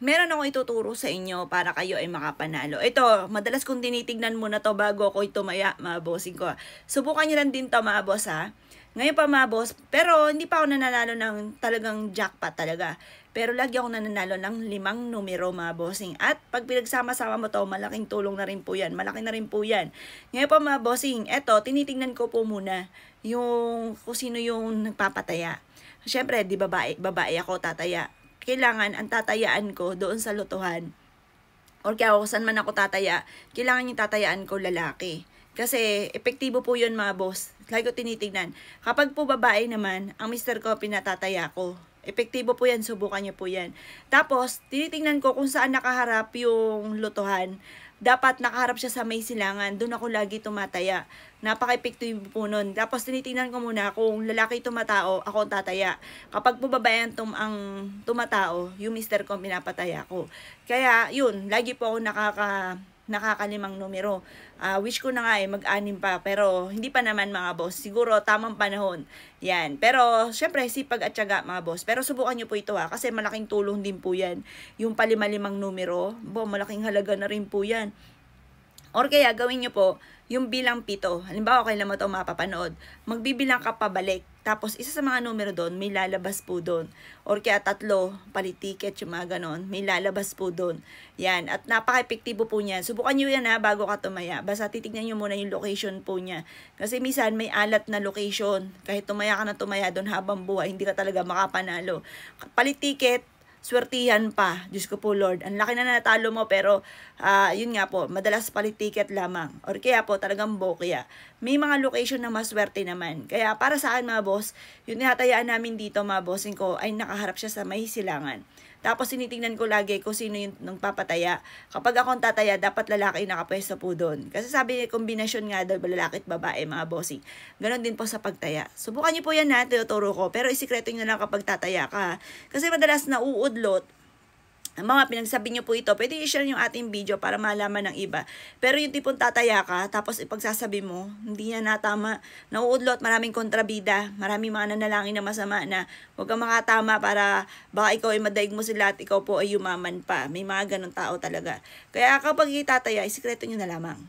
meron akong ituturo sa inyo para kayo ay makapanalo. Ito, madalas kong tinitignan muna to bago ako tumaya, mga bossing ko. Subukan nyo lang din to, mga boss, ha. Ngayon pa, mga boss, pero hindi pa ako nananalo ng talagang jackpot talaga. Pero lagi ako nananalo ng 5 numero, mga bossing. At pag pinagsama-sama mo to, malaking tulong na rin po yan. Malaki na rin po yan. Ngayon pa, mga bossing, eto, tinitingnan ko po muna yung kung sino yung nagpapataya. Siyempre, di babae ako tataya. Kailangan ang tatayaan ko doon sa lotohan or kaya kung saan man ako tataya, kailangan yung tatayaan ko lalaki. Kasi epektibo po yun, mga boss. Lagi ko tinitignan. Kapag po babae naman, ang mister ko pinatataya ko. Epektibo po yan, subukan nyo po yan. Tapos, tinitingnan ko kung saan nakaharap yung lotohan. Dapat nakaharap siya sa may silangan. Doon ako lagi tumataya. Napaka-epektibo po nun. Tapos tinitingnan ko muna kung lalaki tumatao, ako ang tataya. Kapag po babae ang tumatao, yung mister ko pinapataya ko. Kaya yun, lagi po ako nakakalimang numero. Wish ko na nga mag-anim pa, pero hindi pa naman, mga boss. Siguro tamang panahon. Yan. Pero syempre sipag at tiyaga, mga boss. Pero subukan nyo po ito, ha, kasi malaking tulong din po yan. Yung palima-limang numero, malaking halaga na rin po yan. Or kaya gawin nyo po yung bilang 7. Halimbawa, kailan mo ito mapapanood. Magbibilang ka pabalik. Tapos, isa sa mga numero doon, may lalabas po doon. Or kaya 3, palitiket, yung mga ganon, may lalabas po doon. Yan. At napaka-epektibo po niyan. Subukan nyo yan, ha, bago ka tumaya. Basta titignan nyo muna yung location po niya. Kasi minsan may alat na location. Kahit tumaya ka na tumaya doon habang buhay, hindi ka talaga makapanalo. Palitiket, swertihan pa. Diyos ko po, Lord. Ang laki na natalo mo, pero yun nga po, madalas palitiket lamang. Or kaya po, talagang bokya. May mga location na maswerte naman. Kaya para sa akin, mga boss, yung nihatayaan namin dito, mga bossing ko, ay nakaharap siya sa may silangan. Tapos tinitingnan ko lagi kung sino yung nagpapataya. Kapag akong tataya, dapat lalaki nakapwesto po doon. Kasi sabi, kombinasyon nga daw, lalaki at babae, mga bossing. Ganon din po sa pagtaya. Subukan niyo po yan, ha, tinuturo ko. Pero isikreto nyo lang kapag tataya ka. Kasi madalas nauudlot. Ang mga pinagsabi nyo po ito, pwede i-share yung ating video para malaman ng iba. Pero yung tipong tataya ka, tapos ipagsasabi mo, hindi niya natama, nauudlot, maraming kontrabida, maraming mga nanalangin na masama na huwag kang makatama para baka ikaw ay madaig mo sila at ikaw po ay yumaman pa. May mga ganun tao talaga. Kaya kapag itataya, isikreto nyo na lamang.